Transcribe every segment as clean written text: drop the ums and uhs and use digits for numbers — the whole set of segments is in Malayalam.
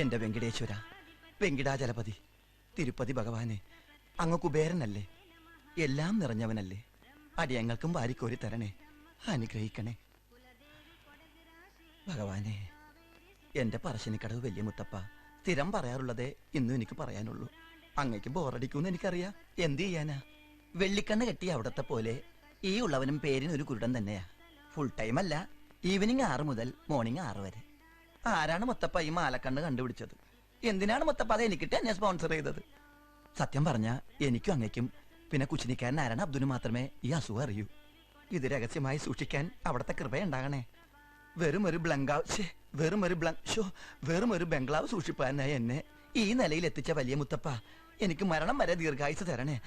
എന്റെ വെങ്കടേശ്വര, വെങ്കിടാചലപതി, തിരുപ്പതി ഭഗവാനെ, അങ്ങ് കുബേരനല്ലേ, എല്ലാം നിറഞ്ഞവനല്ലേ, അടിയങ്ങൾക്കും വാരിക്കോരി തരണേ, അനുഗ്രഹിക്കണേ ഭഗവാനെ. എന്റെ പറശ്ശിനിക്കടവ് വലിയ മുത്തപ്പ, സ്ഥിരം പറയാറുള്ളതേ ഇന്നും എനിക്ക് പറയാനുള്ളൂ. അങ്ങേക്ക് ബോറടിക്കൂന്ന് എനിക്കറിയാം, എന്ത് ചെയ്യാനാ. വെള്ളിക്കണ്ണ് കെട്ടി അവിടത്തെ പോലെ ഈ ഉള്ളവനും പേരിനൊരു കുരുടൻ തന്നെയാ. ഫുൾ ടൈം അല്ല, ഈവനിങ് 6 മുതൽ മോർണിംഗ് 6 വരെ. ആരാണ് മുത്തപ്പ ഈ മാലക്കണ്ണ് കണ്ടുപിടിച്ചത്? എന്തിനാണ് മുത്തപ്പ അത് എനിക്കിട്ട് എന്നെ സ്പോൺസർ ചെയ്തത്? സത്യം പറഞ്ഞ എനിക്കും അങ്ങേക്കും പിന്നെ കുച്ചിനിക്കാരൻ ആരാണ് അബ്ദുന് മാത്രമേ ഈ അസുഖം അറിയൂ. ഇത് രഹസ്യമായി സൂക്ഷിക്കാൻ അവിടത്തെ കൃപയുണ്ടാകണേ. വെറും ഒരു ബംഗ്ലാവ് സൂക്ഷിപ്പാനായി എന്നെ ഈ നിലയിൽ എത്തിച്ച വലിയ മുത്തപ്പ, എനിക്ക് മരണം വരെ ദീർഘായുസ് തരണേ.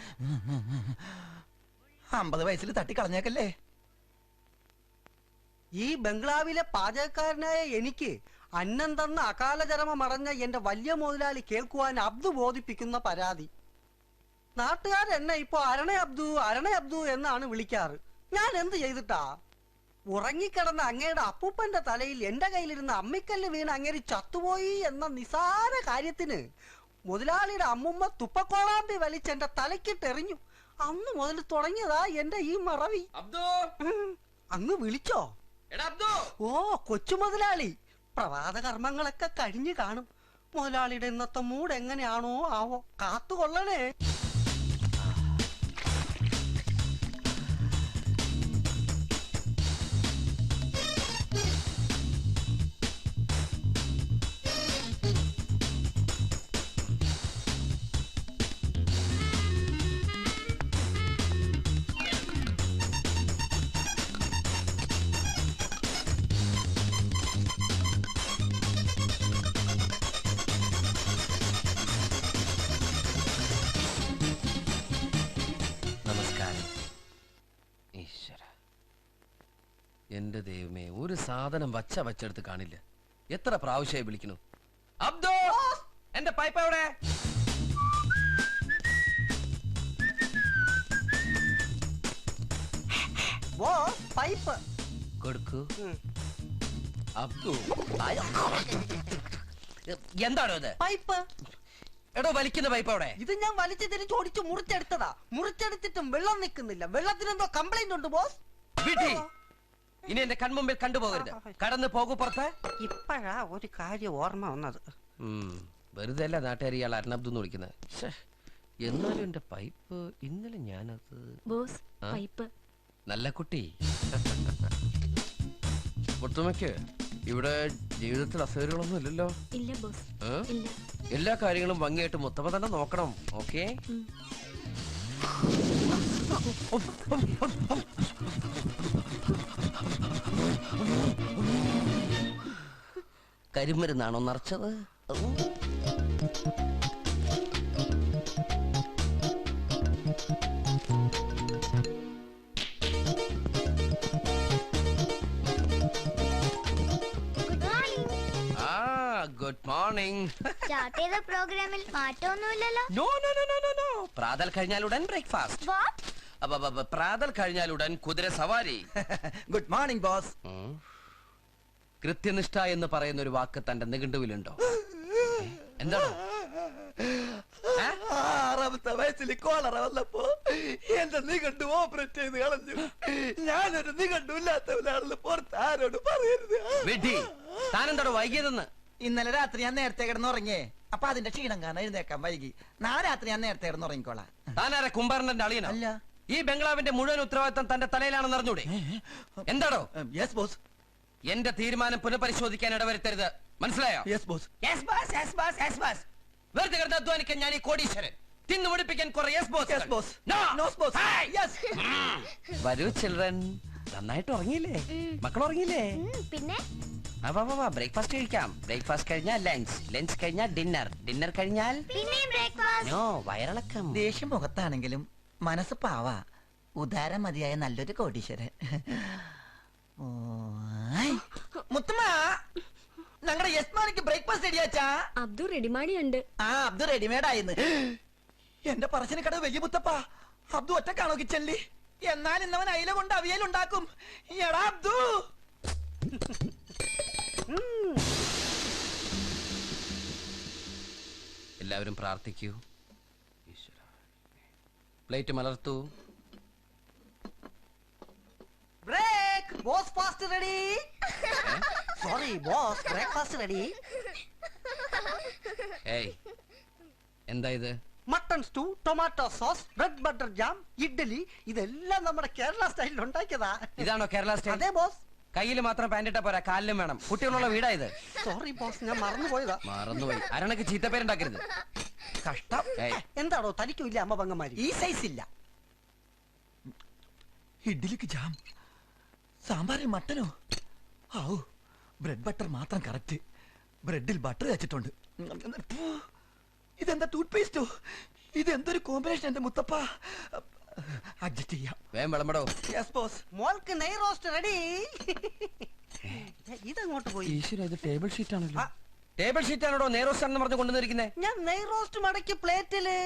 50 വയസ്സിൽ തട്ടിക്കളഞ്ഞേക്കല്ലേ. ഈ ബംഗ്ലാവിലെ പാചകക്കാരനായ എനിക്ക് അന്നം തന്ന അകാലചരമ മറഞ്ഞ എന്റെ വലിയ മുതലാളി കേൾക്കുവാൻ അബ്ദു ബോധിപ്പിക്കുന്ന പരാതി. നാട്ടുകാരെന്നെ ഇപ്പൊ അരണ അബ്ദു എന്നാണ് വിളിക്കാറ്. ഞാൻ എന്ത് ചെയ്തിട്ടാ? ഉറങ്ങിക്കിടന്ന അങ്ങയുടെ അപ്പൂപ്പന്റെ തലയിൽ എന്റെ കയ്യിലിരുന്ന അമ്മിക്കല്ല് വീണ് അങ്ങേര് ചത്തുപോയി എന്ന നിസാര കാര്യത്തിന് മുതലാളിയുടെ അമ്മുമ്മ തുപ്പക്കോളാമ്പി വലിച്ചെന്റെ തലക്കിട്ടെറിഞ്ഞു. അന്ന് മുതൽ തുടങ്ങിയതാ എന്റെ ഈ മറവി. അങ്ങ് വിളിച്ചോ? ഓ, കൊച്ചു മുതലാളി. പ്രഭാത കർമ്മങ്ങളൊക്കെ കഴിഞ്ഞു കാണും. മുതലാളിയുടെ ഇന്നത്തെ മൂഡ് എങ്ങനെയാണോ ആവോ, കാത്തുകൊള്ളണേ. എന്റെ ദൈവമേ, ഒരു സാധനം വച്ചെടുത്ത് കാണില്ല. എത്ര പ്രാവശ്യമായി വിളിക്കുന്നു. അബ്ദോ, എന്റെ പൈപ്പ് എവിടെ? പൈപ്പ് കൊടുക്കൂ. അബ്ദു, എന്താണോ ഇത്? പൈപ്പ്. എടോ, വലിക്കുന്ന പൈപ്പ് എവിടെ? ഇത് ഞാൻ വലിച്ചു തിരിച്ചോടിച്ച് മുറിച്ചെടുത്തതാ. മുറിച്ചെടുത്തിട്ടും വെള്ളം നിൽക്കുന്നില്ല. വെള്ളത്തിനെന്തോ കംപ്ലൈന്റ് ഉണ്ട് ബോസ്. ഇനി എന്റെ കൺമുമ്പിൽ കണ്ടുപോകരുത്. കടന്നു പോകൂ പുറത്ത്. ഇപ്പഴാ ഒരു കാര്യം ഓർമ്മ വന്നത്. വെറുതെ അല്ല നാട്ടുകാർ ഇയാൾ അർണബ്ദു എന്ന് വിളിക്കുന്നത്. എന്നാലും എന്റെ പൈപ്പ് ഇന്നലെ ഞാനത് പൈപ്പ് നല്ല കുട്ടി. മുത്തുമ്മയ്ക്ക് ഇവിടെ ജീവിതത്തിൽ അസൗകര്യങ്ങളൊന്നും ഇല്ലല്ലോ? ഇല്ല ബോസ്, ഇല്ല. എല്ലാ കാര്യങ്ങളും ഭംഗിയായിട്ട് മുത്തമ്മ തന്നെ നോക്കണം. ഓക്കേ? കരിമരുന്നാണോ നിറച്ചത്? Good morning. സ്റ്റാർട്ട് ചെയ്ത പ്രോഗ്രാമിൽ മാറ്റമൊന്നുമില്ലല്ലോ? നോ. പ്രാതൽ കഴിഞ്ഞാലുടൻ ബ്രേക്ക്ഫാസ്റ്റ്. പ്രാതൽ കഴിഞ്ഞാലുടൻ കുതിര സവാരി. Good morning boss. കൃത്യനിഷ്ഠ എന്ന് പറയുന്ന ഒരു വാക്ക് തന്റെ നിഘണ്ടുവിലുണ്ടോ? എന്താണ്? 6ാമത്തെ വയസ്സിൽ കോളറ വന്നപ്പോ എന്റെ നിഘണ്ടു ഓപ്പറേറ്റ് ചെയ്ത് കളഞ്ഞു. ഞാനൊരു നിഘണ്ടു ഇല്ലാത്തവനാണെന്ന് പുറത്ത് ആരോട് പറയരുത്. താനെന്താണോ വൈകിയതെന്ന്? ഇന്നലെ രാത്രി ഞാൻ നേരത്തെ കിടന്നുറങ്ങിയേ. അപ്പൊ അതിന്റെ ക്ഷീണം കാരണം എഴുന്നേക്കാൻ വൈകി. നാളെ രാത്രി ഞാൻ നേരത്തെ കിടന്നുറങ്ങിക്കോളാം. താനാരെ കുംഭാരന്റെ അളിയനോ? അല്ല. ഈ ബംഗ്ലാവിന്റെ മുഴുവൻ ഉത്തരവാദിത്തം തന്റെ തലയിലാണെന്ന് അറിഞ്ഞൂടെ? എന്താണോ? Yes boss. എന്റെ തീരുമാനം പുനഃപരിശോധിക്കാൻ ഇടവരുത്തരുത്. മനസ്സിലായോ? Yes boss. വെറുതെ കിടന്ന് അധ്വാനിക്കാൻ ഞാൻ ഈ കോടീശ്വരൻ. തിന്നു മുടിപ്പിക്കാൻ കുറെ yes boss. Yes boss. No boss. Yes. വരൂ ചിൽഡ്രൻ. നന്നായിട്ട് ഉറങ്ങിയില്ലേ? മക്കൾ ഉറങ്ങിയില്ലേ? പിന്നെ ബ്രേക്ക്ഫാസ്റ്റ് കഴിക്കാം. ബ്രേക്ക്ഫാസ്റ്റ് കഴിഞ്ഞാൽ ലഞ്ച്, ലഞ്ച് കഴിഞ്ഞാൽ ഡിന്നർ, ഡിന്നർ കഴിഞ്ഞാൽ നോ വയറിളക്കം. ദേഷ്യം മുഖത്താണെങ്കിലും മനസ്സ് പാവാ. ഉദാരം മതിയായ നല്ലൊരു കോടീശ്വരൻ. മുത്തമ്മ, ഞങ്ങളുടെ യസ്മാനിക്ക് ബ്രേക്ക്ഫാസ്റ്റ് റെഡിയാച്ചാ? അബ്ദു റെഡിമാഡി ഉണ്ട്. അബ്ദു റെഡിമേഡ് ആയിരുന്നു. എന്റെ പറശ്ശിനിക്കടവ് വലിയ മുത്തപ്പ, അബ്ദു ഒറ്റക്കാണോ കിച്ചണില്? എന്നാൽ ഇന്നവൻ അയില കൊണ്ട് അവിയലുണ്ടാക്കും. എടാ അബ്ദു. എല്ലാവരും പ്രാർത്ഥിക്കൂ. ഈശ്വരാ. പ്ലേറ്റ് മലർത്തൂ. Break boss fast ready. Sorry boss, breakfast ready. ഏയ്, എന്താ ഇത്? Mutton stew, tomato sauce, bread butter jam, idli, ഇതെല്ലാം നമ്മുടെ കേരള സ്റ്റൈലിൽ ഉണ്ടാക്കിയതാ. ഇതാണോ കേരള സ്റ്റൈൽ? അതെ ബോസ്. കയ്യിൽ മാത്രം പാൻറ്റിട്ട പോരാ, കാലിലും വേണം. കുട്ടികളുള്ള വീടാ ഇത്. സോറി ബോസ്, ഞാൻ മറന്നുപോയതാ. മറന്നുപോയി. അരണക്ക് ചീത്തപ്പേരുണ്ടാക്കരുത്. കഷ്ടം. ഏയ്, എന്താണോ തനിക്കും ഇല്ല അമ്മ പങ്ങന്മാര്? ഈ സൈസ് ഇല്ല. ഇഡ്ഡലിക്ക് ജാം, സാമ്പാറിൽ മട്ടനോ? ഔ, ബ്രെഡ് ബട്ടർ മാത്രം കറക്റ്റ്. ബ്രെഡിൽ ബട്ടർ വെച്ചിട്ടുണ്ട്. ഇതെന്താ ടൂത്ത് പേസ്റ്റോ? ഇതെന്തൊരു കോമ്പിനേഷൻ എന്റെ മുത്തപ്പ. അഡ്ജസ്റ്റ് ചെയ്യാം. വേഗം വിളമ്പടോ. Yes boss. മോൾക്ക് നെയ് റോസ്റ്റ് റെഡി. ഇതങ്ങോട്ട് പോയി. ഈശ്വര, ഇത് ടേബിൾ ഷീറ്റ് ആണല്ലോ. ആ. ടേബിൾ ഷീറ്റ് ആണോ നേരോസാണെന്ന് പറഞ്ഞ് കൊണ്ടുവന്നിരിക്കുന്നേ? ഞാൻ നെയ് റോസ്റ്റ് മടക്കി പ്ലേറ്റില്.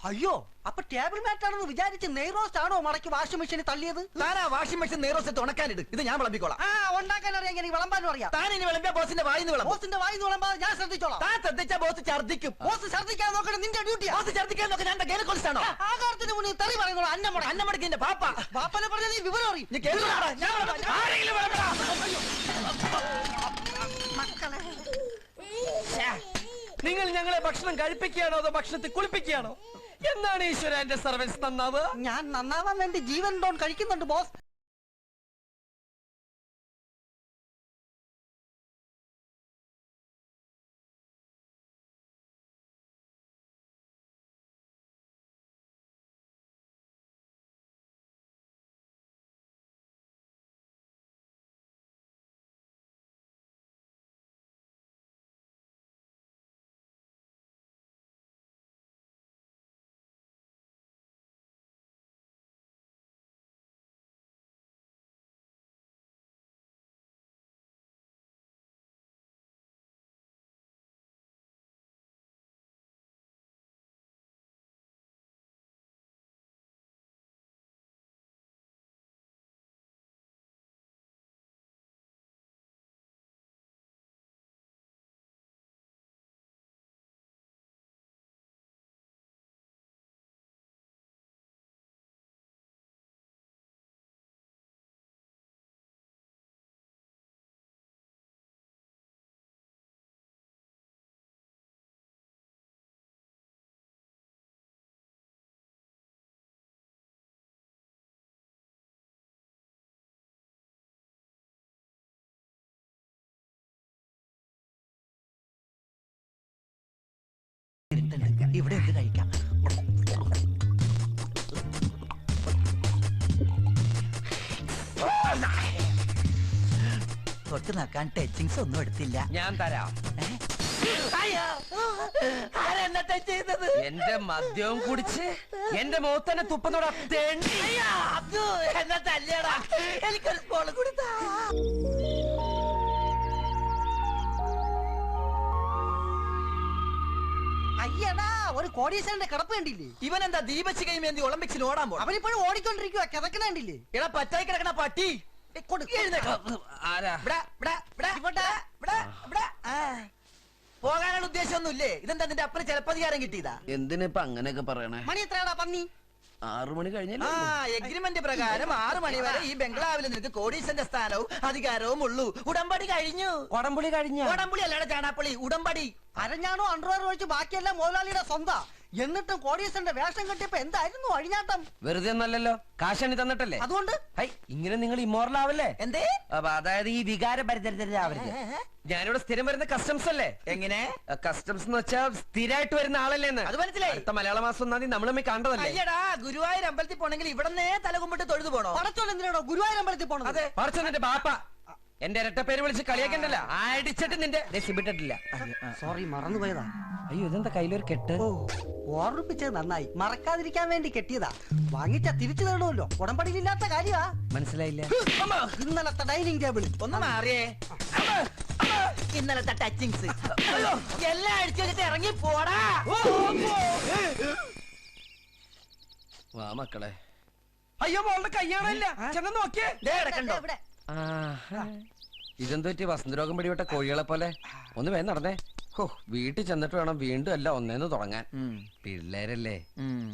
അയ്യോ, അപ്പൊ ടേബിൾ മാറ്റ് ആണെന്ന് വിചാരിച്ച് നെയ് റോസ്റ്റ് ആണോ മടക്കി വാഷിംഗ് മെഷീനിൽ തള്ളിയത്? Thana washing machine നേരോസെറ്റ് ഉണക്കാനിട്. ഇത് ഞാൻ വിളമ്പിക്കോളാം. ആ, ഉണ്ടാക്കാൻ അറിയാം, എനിക്ക് വിളമ്പാനും അറിയാം. താൻ ഇനി വിളമ്പിയ ബോസിന്റെ വായിന്ന് വിളമ്പും. ബോസിന്റെ വായിന്ന് വിളമ്പാതെ ഞാൻ ശ്രദ്ധിച്ചോളാം. താൻ ശ്രദ്ധിച്ച ബോസ് ഛർദ്ദിക്കും. ബോസ് ഛർദ്ദിക്കാൻ നോക്കണം, നിന്റെ ഡ്യൂട്ടിയാ. ബോസ് ഛർദ്ദിക്കാൻ നോക്കാൻ ഞാൻ ഗൈനക്കോളജിസ്റ്റാണോ? ആകാരത്തിന് മുന്നിൽ തെറി പറയുന്നു. അന്നമടക്കിന്റെ പാപ്പ. ബാപ്പനെ പറഞ്ഞ നീ വിവരം അറിയും. നീ കേൾക്കണോടാ? ഞാൻ വിളമ്പാം. ആരെങ്കിലും വിളമ്പടാ. മക്കളെ, നിങ്ങൾ ഞങ്ങളെ ഭക്ഷണം കഴിപ്പിക്കുകയാണോ അതോ ഭക്ഷണത്തിൽ കുളിപ്പിക്കുകയാണോ? എന്താണ് ഈശ്വര എന്റെ സർവീസ് നന്നാവ്? ഞാൻ നന്നാവാൻ വേണ്ടി ജീവൻ ഡോൺ കഴിക്കുന്നുണ്ട് ബോസ്. ഇവിടെ എന്ത് കഴിക്കാം? തൊട്ട് നോക്കാൻ ടച്ചിങ്സ് ഒന്നും എടുത്തില്ല. ഞാൻ തരാം. ആരെന്നെ ടച്ച് ചെയ്തത്? എന്റെ മദ്യവും കുടിച്ച് എന്റെ മുഖത്തന്നെ തുപ്പന്നോടാ തേണ്ടി. എന്നെ തല്ലിയടാ. എനിക്കൊരു സ്പോള് കൊടുത്താ. അയ്യടാ, ഒരു കോടീശ്വരന്റെ കിടപ്പ് കണ്ടില്ലേ? ഇവനെന്താ ദീപശിഖയും എന്തി ഒളിമ്പിക്സിന് ഓടാൻ പോണം? അവനിപ്പോഴും ഓടിക്കൊണ്ടിരിക്കുക, കിതക്കണ കണ്ടില്ലേ? എടാ പറ്റായി കിടക്കണ പട്ടി. ആരാ? പോകാനുള്ള ഉദ്ദേശമൊന്നുമില്ലേ? ഇതെന്താ നിന്റെ അപ്പന് ചിലപ്പതികാരം കിട്ടിയതാ? എന്തിനിപ്പൊ അങ്ങനെയൊക്കെ പറയണേ? മണി എത്രയാടാ പന്നി? 6 മണി കഴിഞ്ഞല്ലോ. എഗ്രിമെന്റ് പ്രകാരം 6 മണി വരെ ഈ ബംഗ്ലാവിൽ നിനക്ക് കോടീശ്വരന്റെ സ്ഥാനവും അധികാരവും ഉള്ളൂ. ഉടമ്പടി കഴിഞ്ഞു. കൊടംപുളി കഴിഞ്ഞ? ഉടമ്പടി അല്ലാതെ ചാണാപ്പള്ളി, ഉടമ്പടി. അരഞ്ഞാണോ അണ്ടർവെയർ ഒഴിച്ച് ബാക്കിയെല്ലാം മുതലാളിയുടെ സ്വന്തം. എന്നിട്ടും കോടീശ്വരന്റെ വേഷം കെട്ടിയപ്പോ എന്തായിരുന്നു അഴിഞ്ഞാട്ടം? വെറുതെ ഒന്നല്ലല്ലോ, കാശണി തന്നിട്ടല്ലേ. അതുകൊണ്ട് ഹൈ, ഇങ്ങനെ നിങ്ങൾ ഇമ്മോറലാവല്ലേ? എന്തേ? അതായത് ഈ വികാര പരിചരിതരാവരുത്. ഞാനിവിടെ സ്ഥിരം വരുന്ന കസ്റ്റംസ് അല്ലേ? എങ്ങനെ കസ്റ്റംസ് എന്ന് വെച്ചാൽ സ്ഥിരമായിട്ട് വരുന്ന ആളല്ലേന്ന്. അത് മനസ്സിലായി. അടുത്ത മലയാള മാസം 1 നമ്മൾ തമ്മിൽ കണ്ടതല്ലേ? അയ്യടാ, ഗുരുവായൂർ അമ്പലത്തിൽ പോണെങ്കിൽ ഇവിടന്നേ തലകുമ്പിട്ട് തൊഴുതു പോണോ? പടച്ചോൻ എന്തിനാണോ ഗുരുവായൂർ അമ്പലത്തിൽ പോണത്? അതെ. പറച്ചെന്റെ ബാപ്പ എന്റെ ഇരട്ട പേര് വിളിച്ച് കളിയാക്കണ്ടല്ല. അടിച്ചിട്ട് നിന്റെ സിബിട്ടിട്ടില്ല. സോറി, മറന്നുപോയതാ. അയ്യോ, ഇതെന്താ കയ്യിലൊരു കെട്ട്? ഓർമ്മിപ്പിച്ചത് നന്നായി. മറക്കാതിരിക്കാൻ വേണ്ടി കെട്ടിയതാ. വാങ്ങിച്ച തിരിച്ചു തരണമല്ലോ. ഉടമ്പടിയിലില്ലാത്ത കാര്യമാ. മനസ്സിലായില്ല. ഇന്നലത്തെ ഡൈനിങ് ടേബിൾ ഒന്ന് മാറിയേ. ഇന്നലത്തെ ടച്ചിങ്സ് എല്ലാം അടിച്ചു വെച്ചിട്ട് ഇറങ്ങി പോടാ. വാ മക്കളെ. അയ്യോ, മോളുടെ കയ്യാണല്ല. ചെന്ന് നോക്കിയേ. ദേ കിടക്കണ്ടോ? ഇതെന്തു പറ്റി? വസന്തരോഗം പിടിപെട്ട കോഴികളെ പോലെ. ഒന്ന് വേഗം നടന്നേ. ഹോ, വീട്ടിൽ ചെന്നിട്ട് വേണം വീണ്ടും എല്ലാം ഒന്നേന്ന് തുടങ്ങാൻ. പിള്ളേരല്ലേ,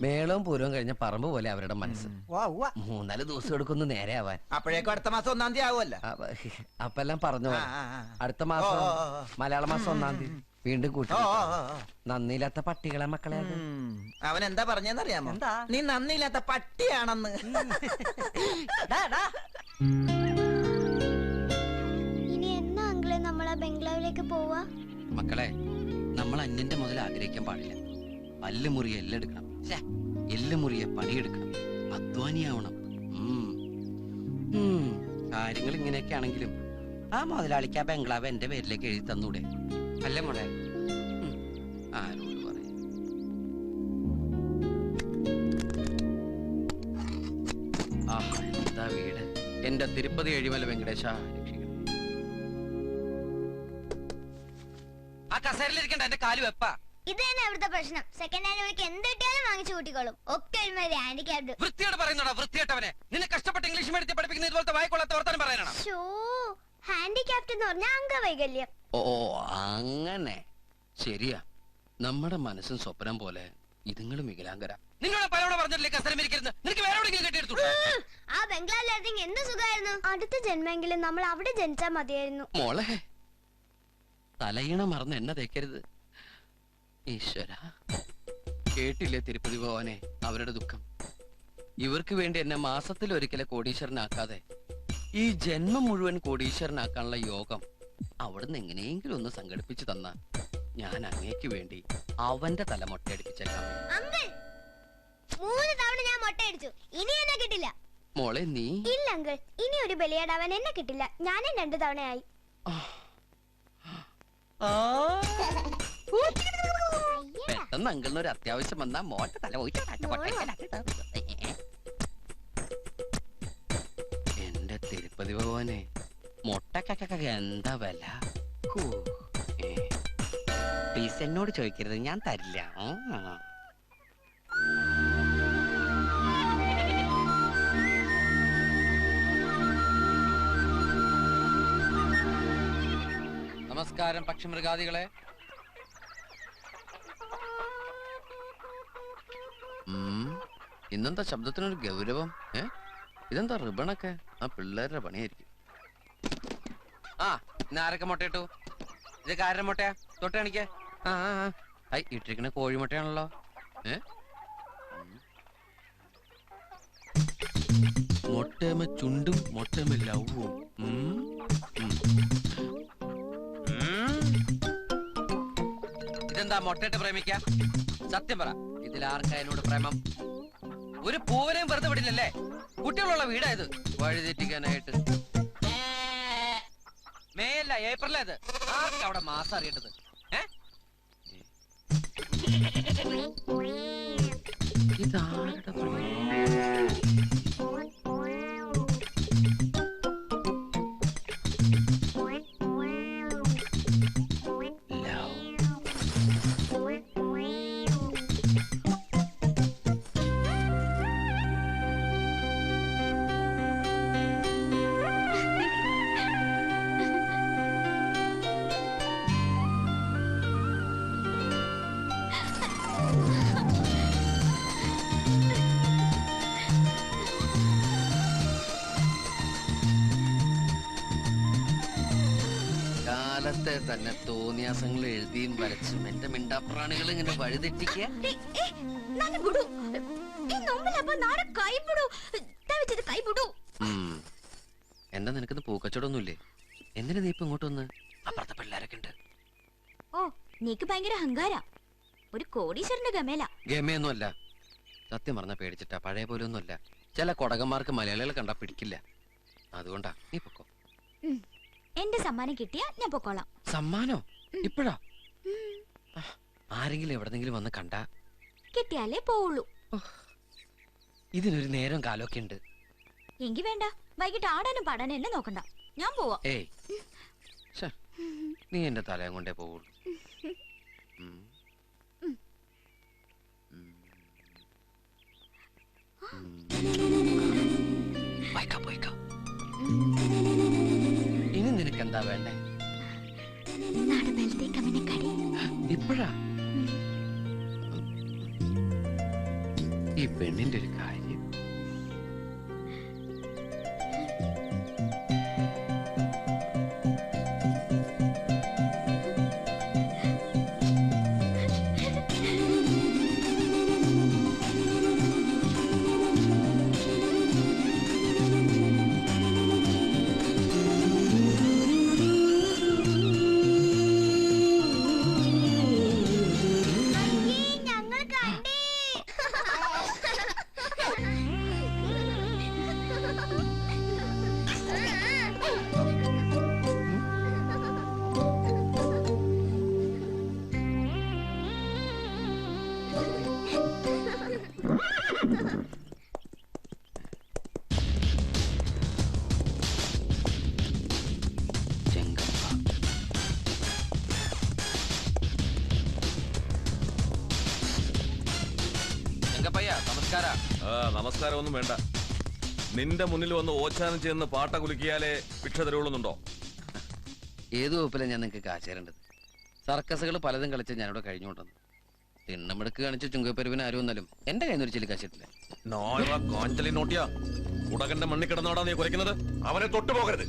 മേളവും പൂരവും കഴിഞ്ഞ പറമ്പ് പോലെ അവരുടെ മനസ്സ്. 3-4 ദിവസം എടുക്കുന്നു നേരെ ആവാൻ. അപ്പോഴേക്കും അടുത്ത മാസം 1-ാം തീയതി ആവുമല്ലോ. അപ്പൊ എല്ലാം പറഞ്ഞു പോലെ. അടുത്ത മാസം മലയാള മാസം 1-ാം തീയതി വീണ്ടും കൂട്ടി. നന്ദിയില്ലാത്ത പട്ടികളെ മക്കളെ. അവൻ എന്താ പറഞ്ഞെന്നറിയാമോ? നീ നന്ദിയില്ലാത്ത പട്ടിയാണെന്ന്. ഇനി എന്നാ അങ്കിളെ നമ്മളാ ബംഗ്ലാവിലേക്ക് പോവാ? മക്കളെ, നമ്മൾ അന്യന്റെ മുതൽ ആഗ്രഹിക്കാൻ പാടില്ല. പല്ല് മുറിയെ എല്ലെടുക്കണം, എല്ല് മുറിയെ പണിയെടുക്കണം, അധ്വാനിയാവണം. കാര്യങ്ങൾ ഇങ്ങനെയൊക്കെ ആണെങ്കിലും ആ മുതലാളിക്ക് ആ ബംഗ്ലാവ് എന്റെ പേരിലേക്ക് എഴുതി തന്നൂടെ? അല്ലേ മോളെ? ആരോട് പറയും? എന്താ വീട്! എന്റെ തിരുപ്പതി എഴിമല വെങ്കടേശ രക്ഷിക്കണം. ആ കസേരയിലിരിക്കണ്ട, എന്റെ കാല് വെപ്പാ. ഇത് തന്നെ അവിടുത്തെ പ്രശ്നം. സെക്കൻഡ് ഹാൻഡ് വിളിക്ക് എന്ത് കിട്ടിയാലും വാങ്ങിച്ചു കൂട്ടിക്കോളും. ഒക്കെ ഹാൻഡിക്യാപ്ഡ്. വൃത്തിയോട് പറയുന്നോടാ, വൃത്തിയോട്ടവനെ. നിന്നെ കഷ്ടപ്പെട്ട് ഇംഗ്ലീഷ് മീഡിയത്തിൽ പഠിപ്പിക്കുന്ന ഇതുപോലത്തെ വായിക്കൊള്ളാത്ത വർത്താനം പറയാനാണ്. ഹാൻഡിക്യാപ്ഡ് എന്ന് പറഞ്ഞാൽ അംഗവൈകല്യം. ഓ, അങ്ങനെ. ശരിയാ, നമ്മുടെ മനസ്സും സ്വപ്നം പോലെ ഇതുങ്ങളും വികലാംഗര. നിന്നോട് പലവണ പറഞ്ഞില്ലേ കസരമിരിക്കരുത്? നിനക്ക് വേറെ എവിടെയെങ്കിലും കെട്ടിയെടുത്തു. ആ ബംഗ്ലാവിലായിരുന്നെങ്കിൽ എന്ത് സുഖമായിരുന്നു. അടുത്ത ജന്മെങ്കിലും നമ്മൾ അവിടെ ജനിച്ചാൽ മതിയായിരുന്നു. മോളെ, തലയിണ മറന്ന് എന്നെ തേക്കരുത്. ഈശ്വര, കേട്ടില്ലേ തിരുപ്പതി ഭവനെ അവരുടെ ദുഃഖം? ഇവർക്ക് വേണ്ടി എന്നെ മാസത്തിൽ ഒരിക്കലെ കോടീശ്വരനാക്കാതെ ഈ ജന്മം മുഴുവൻ കോടീശ്വരനാക്കാനുള്ള യോഗം അവിടുന്ന് എങ്ങനെയെങ്കിലും ഒന്ന് സംഘടിപ്പിച്ചു തന്ന ഞാൻ അങ്ങേക്ക് വേണ്ടി അവന്റെ തല മൊട്ടയടിപ്പിച്ചേക്കാം. അങ്കിൾ, 3 തവണ ഞാൻ മൊട്ടയടിച്ചു. ഇനി എന്നെ കിട്ടില്ല. മോളെ നീ ഇല്ല അങ്കിൾ, ഇനി ഒരു ബലിയാടാവാൻ എന്നെ കിട്ടില്ല. ഞാനും 2 തവണയായി. പെട്ടെന്ന് അങ്കിളിന് ഒരു അത്യാവശ്യം വന്നാ മോന്റെ തല പോയിട്ട് എന്റെ തിരുപ്പതി ഭവനെ മൊട്ടക്കൊക്കെ എന്താ വില? പ്ലീസ് എന്നോട് ചോദിക്കരുത്, ഞാൻ തരില്ല. നമസ്കാരം പക്ഷിമൃഗാദികളെ. ഇന്നെന്താ ശബ്ദത്തിനൊരു ഗൗരവം? ഇതെന്താ റിബണൊക്കെ? ആ പിള്ളേരുടെ പണിയായിരിക്കും. ആ, ഇന്ന് ആരൊക്കെ മുട്ടയിട്ടു? ഇത് കാരുടെ മുട്ടയാ? തൊട്ട് കാണിക്കേ. ഇട്ടിരിക്കണ കോഴിമുട്ടയാണല്ലോ. മുട്ടമ ചുണ്ടും മുട്ടമ ലവും. ഇതെന്താ മുട്ടയിട്ട് പ്രേമിക്ക? സത്യം പറ, ഇതിലാർക്കാ എന്നോട് പ്രേമം? ഒരു പൂവനെയും വെറുതെ വിടില്ലല്ലേ? കുട്ടികളുള്ള വീടായത് വഴിതെറ്റിക്കാനായിട്ട്. മേയല്ല, ഏപ്രിലേത്. ആർക്കും അവിടെ മാസം അറിയേണ്ടത്? ഇതാരുടെ പണി? കാലത്തെ തന്നെ തോന്നിയാസങ്ങൾ എഴുതിയും വരച്ചും എന്റെ മിണ്ടാപ്രാണികൾ ഇങ്ങനെ വഴിതെറ്റിക്കുക. എന്താ നിനക്കിന്ന് പൂക്കച്ചവടൊന്നുമില്ലേ? എന്തിനാ നീ ഇപ്പൊ ഇങ്ങോട്ടൊന്ന്? അപ്പുറത്തെ പിള്ളേരൊക്കെ ഉണ്ട്. ഓ, നീക്ക് ഭയങ്കര അഹങ്കാര. ഒരു കോടീശ്വരന്റെ ഗമേല. ഗമയൊന്നും അല്ല, സത്യം പറഞ്ഞ പേടിച്ചിട്ടാ. പഴയ പോലെ ഒന്നുമല്ല. ചില കൊടകന്മാർക്ക് മലയാളികളെ കണ്ടാ പിടിക്കില്ല. അതുകൊണ്ടാ. നീ പൊക്കോ. എന്റെ സമ്മാനം കിട്ടിയാ ഞാൻ പൊക്കോളാം. സമ്മാനോ? ഇപ്പഴാ? ആരെങ്കിലും എവിടെന്നെങ്കിലും വന്ന് കണ്ടാ? കിട്ടിയാലേ പോവുള്ളൂ. ഇതിനൊരു നേരം കാലമൊക്കെ ഉണ്ട്. എങ്കി വേണ്ട, വൈകിട്ട് ആടാനും പാടാനും എന്നെ നോക്കണ്ട. ഞാൻ പോവാ. ഏയ്, നീ എന്റെ തലയും കൊണ്ടേ പോവുള്ളൂ. ഇനി നിനക്ക് എന്താ വേണ്ടേ? നാട് ബലത്തെ കമിനെ കടി. ഇപ്പോഴാ ഈ പെണ്ണിന്റെ ഒരു കാര്യം. ഞങ്ങൾ കണ്ടേ. നമസ്കാര. നമസ്കാരം ഒന്നും വേണ്ട. നിന്റെ മുന്നിൽ വന്ന് ഓച്ചാനം ചെയ്യുന്ന പാട്ട കുലുക്കിയാലേ ഭിക്ഷ തരുള്ളൂന്നുണ്ടോ? ഏത് വകുപ്പിലെ ഞാൻ നിങ്ങൾക്ക് കാശേരേണ്ടത്? സർക്കസുകൾ പലതും കളിച്ച് ഞാനിവിടെ കഴിഞ്ഞുകൊണ്ടെന്ന് തിണ്ണമെടുക്ക് കാണിച്ച് ചുങ്കപ്പെരുവിന് ആരും വന്നാലും എന്റെ കയ്യിൽ നിന്ന് ഒരു ചില കാശിട്ടില്ല. കാഞ്ചലി നോട്ടിയാ കുടകന്റെ മണ്ണിൽ കിടന്നോടാ നീ കുരയ്ക്കുന്നത്. അവനെ തൊട്ടു പോകരുത്.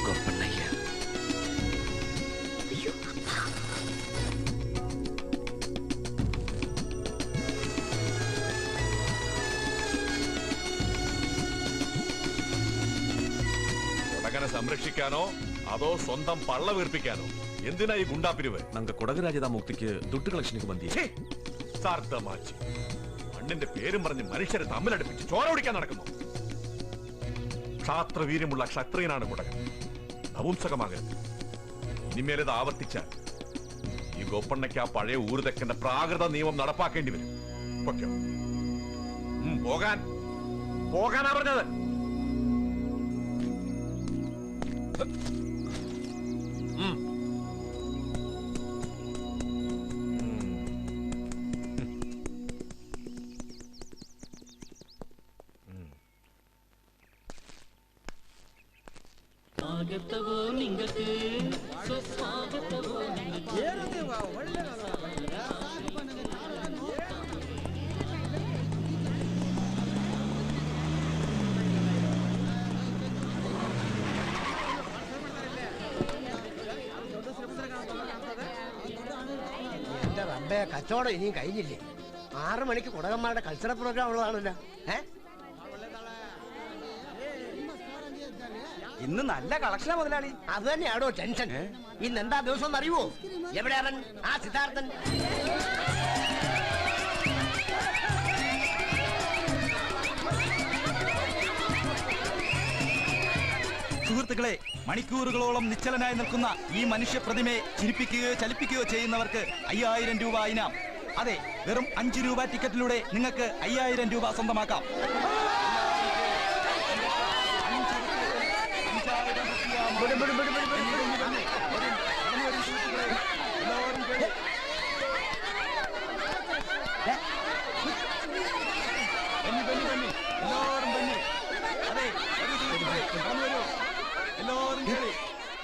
ഗോപ്പണ്ണയ്യ കുടകനെ സംരക്ഷിക്കാനോ അതോ സ്വന്തം പള്ള വീർപ്പിക്കാനോ? എന്തിനാ ഈ ഗുണ്ടാപ്പിരിവ്? ನಂಗೆ ಕೊಡಗರಾಜ್ಯದ ಮುಕ್ತಿಗೆ ದುಡ್ಡು കളക്ഷനിಗೆ ಬಂದಿದೆ. സാർത്ഥമാച്ചി മണ്ണിന്റെ പേരും പറഞ്ഞ് മനുഷ്യരെ തമ്മിലടുപ്പിച്ച് ചോര ഓടിക്കാൻ നടക്കുന്നു. ക്ഷാത്രവീര്യമുള്ള ക്ഷത്രിയനാണ് കുടകൻ. നപുംസകമാകരുത്. ഇനിമേലത് ആവർത്തിച്ചാൽ ഈ ഗോപ്പണ്ണയ്ക്ക് ആ പഴയ ഊരുതെക്കന്റെ പ്രാകൃത നിയമം നടപ്പാക്കേണ്ടി വരും. പൊക്കോ. പോകാൻ പോകാനാ പറഞ്ഞത്. എന്റെ റബ്ബേ, കച്ചവടം ഇനിയും കഴിഞ്ഞില്ലേ? 6 മണിക്ക് കുടകന്മാരുടെ കൾച്ചറൽ പ്രോഗ്രാം ഉള്ളതാണല്ലോ. ഇന്ന് നല്ല കളക്ഷനാ മുതലാളി. അത് തന്നെയാണോ ടെൻഷൻ? ഇന്ന് എന്താ ദിവസം അറിയുവോ? എവിടെ അവൻ, ആ സിദ്ധാർത്ഥൻ? സുഹൃത്തുക്കളെ, മണിക്കൂറുകളോളം നിശ്ചലനായി നിൽക്കുന്ന ഈ മനുഷ്യ പ്രതിമയെ ചിരിപ്പിക്കുകയോ ചലിപ്പിക്കുകയോ ചെയ്യുന്നവർക്ക് 5000 രൂപ ഇനാം. അതെ, വെറും 5 രൂപ ടിക്കറ്റിലൂടെ നിങ്ങൾക്ക് 5000 രൂപ സ്വന്തമാക്കാം.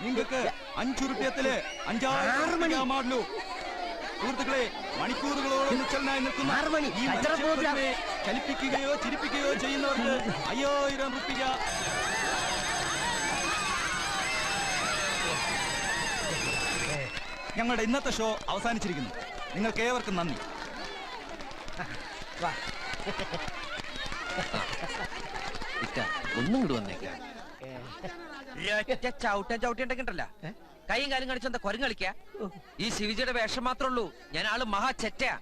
നിങ്ങൾക്ക് 5 റുപ്യത്തില് 5,000 മാറുള്ളൂ. സുഹൃത്തുക്കളെ, മണിക്കൂറുകളോളം നിശ്ചലനായി നിൽക്കുന്ന ഈ മനുഷ്യപ്രതിമയെ ചലിപ്പിക്കുകയോ ചിരിപ്പിക്കുകയോ ചെയ്യുന്നവർക്ക് 5000 റുപ്യ. ഞങ്ങളുടെ ഇന്നത്തെ ഷോ അവസാനിച്ചിരിക്കുന്നു. നിങ്ങൾക്ക് ഏവർക്കും നന്ദി. ഒന്നും കൂടി വന്നേക്കാം. ചവിട്ടിണ്ടല്ല കൈയും കാലും കളിച്ചെന്താ കൊരം കളിക്കാ? ഈ ശിവജിയുടെ വേഷം മാത്രമേ ഉള്ളൂ. ഞാൻ ആള് മഹാ ചെറ്റയാ.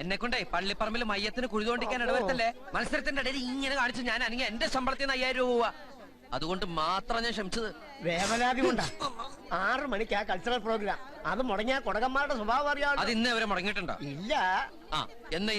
എന്നെ കൊണ്ടേ പള്ളിപ്പറമ്പിൽ മയ്യത്തിന് കുഴിതോണ്ടിക്കാൻ ഇടവരുത്തല്ലേ. മത്സരത്തിന്റെ ഇടയിൽ ഇങ്ങനെ കാണിച്ചു ഞാൻ അനങ്ങി എന്റെ ശമ്പളത്തിൽ നിന്ന് 5000 രൂപ. അതുകൊണ്ട് മാത്രം ഞാൻ ക്ഷമിച്ചത്. വേവലാതി കൊണ്ടാ. 6 മണിക്ക് ആ കൾച്ചറൽ പ്രോഗ്രാം. അത് മുടങ്ങിയ കുടകന്മാരുടെ സ്വഭാവം അറിയാം. അത് ഇന്നേ വരെ മുടങ്ങിയിട്ടുണ്ടോ? ഇല്ല. ആ എന്നാ